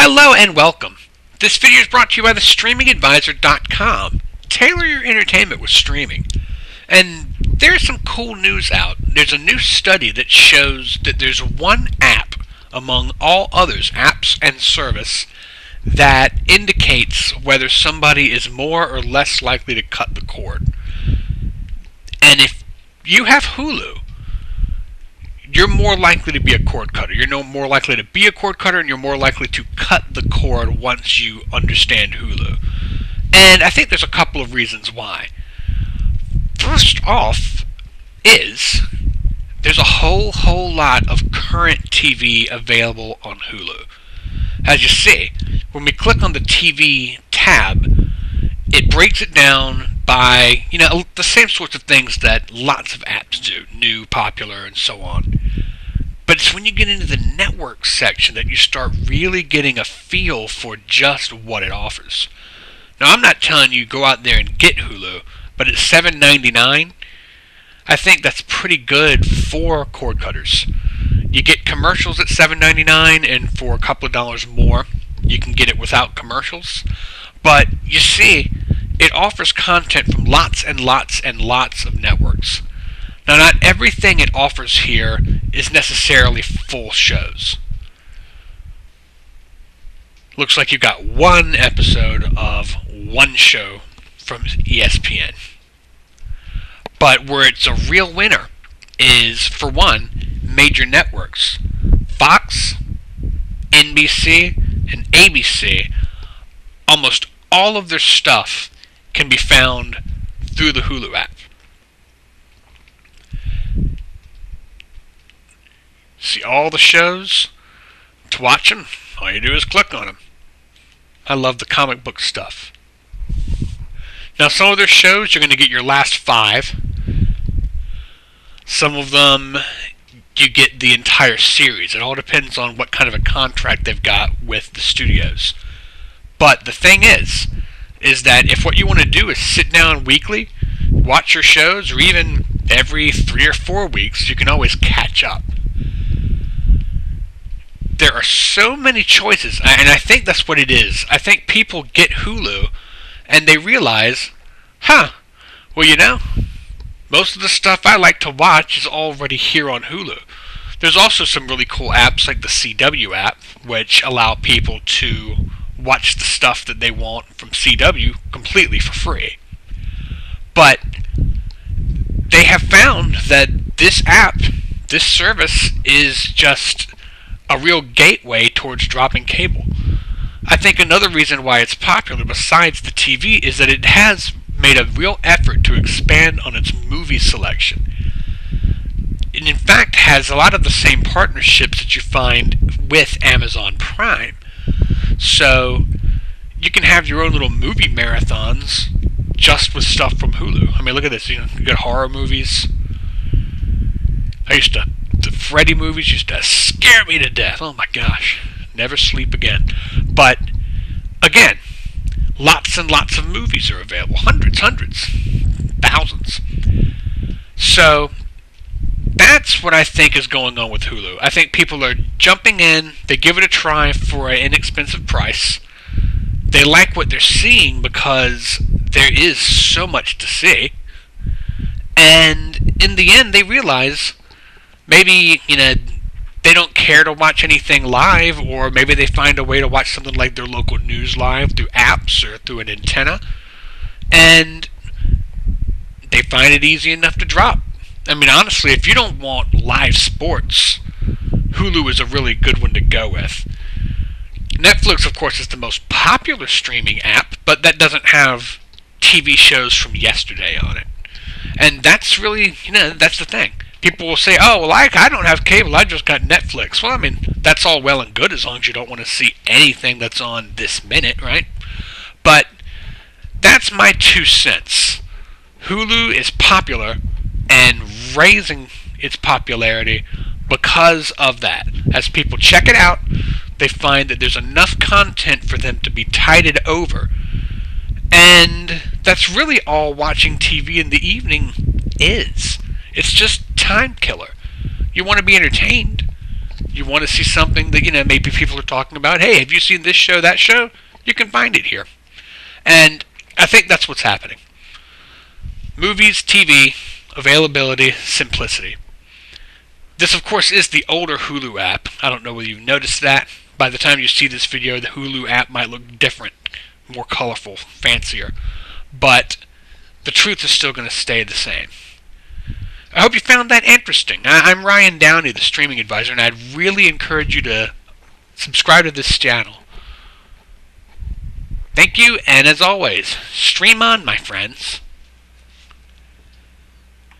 Hello and welcome. This video is brought to you by thestreamingadvisor.com. Tailor your entertainment with streaming. And there's some cool news out. There's a new study that shows that there's one app among all others, apps and service, that indicates whether somebody is more or less likely to cut the cord. And if you have Hulu, you're more likely to be a cord cutter. You're more likely to be a cord cutter, and you're more likely to cut the cord once you understand Hulu. And I think there's a couple of reasons why. First off is there's a whole lot of current TV available on Hulu. As you see, when we click on the TV tab, it breaks it down by, the same sorts of things that lots of apps do, new, popular, and so on. But it's when you get into the network section that you start really getting a feel for just what it offers. Now, I'm not telling you go out there and get Hulu, but it's $7.99. I think that's pretty good for cord cutters. You get commercials at $7.99, and for a couple of dollars more, you can get it without commercials. But you see, it offers content from lots and lots and lots of networks. Now, not everything it offers here is necessarily full shows. Looks like you've got one episode of one show from ESPN. But where it's a real winner is, for one, major networks. Fox, NBC, and ABC, almost all of their stuff can be found through the Hulu app. See all the shows? To watch them, all you do is click on them. I love the comic book stuff. Now, some of their shows, you're going to get your last 5. Some of them, you get the entire series. It all depends on what kind of a contract they've got with the studios. But the thing is that if what you want to do is sit down weekly, watch your shows, or even every 3 or 4 weeks, you can always catch up. There are so many choices, and I think that's what it is. I think people get Hulu, and they realize, most of the stuff I like to watch is already here on Hulu. There's also some really cool apps like the CW app, which allow people to watch the stuff that they want from CW completely for free. But they have found that this app, this service, is just a real gateway towards dropping cable. I think another reason why it's popular besides the TV is that it has made a real effort to expand on its movie selection. It in fact has a lot of the same partnerships that you find with Amazon Prime. So you can have your own little movie marathons just with stuff from Hulu. I mean, look at this. You get horror movies. The Freddy movies used to scare me to death. Oh my gosh. Never sleep again. But, again, lots and lots of movies are available. Hundreds, thousands. So, that's what I think is going on with Hulu. I think people are jumping in, they give it a try for an inexpensive price. They like what they're seeing because there is so much to see. And in the end, they realize maybe, they don't care to watch anything live, or maybe they find a way to watch something like their local news live through apps or through an antenna, and they find it easy enough to drop. I mean, honestly, if you don't want live sports, Hulu is a really good one to go with. Netflix, of course, is the most popular streaming app, but that doesn't have TV shows from yesterday on it. And that's really, that's the thing. People will say, I don't have cable, I just got Netflix. Well, I mean, that's all well and good as long as you don't want to see anything that's on this minute, right? But that's my 2 cents. Hulu is popular and raising its popularity because of that. As people check it out, they find that there's enough content for them to be tided over. And that's really all watching TV in the evening is. It's just time killer. You want to be entertained. You want to see something that, maybe people are talking about. Hey, have you seen this show, that show? You can find it here. And I think that's what's happening. Movies, TV, availability, simplicity. This, of course, is the older Hulu app. I don't know whether you've noticed that. By the time you see this video, the Hulu app might look different, more colorful, fancier. But the truth is still going to stay the same. I hope you found that interesting. I'm Ryan Downey, the Streaming Advisor, and I'd really encourage you to subscribe to this channel. Thank you, and as always, stream on, my friends.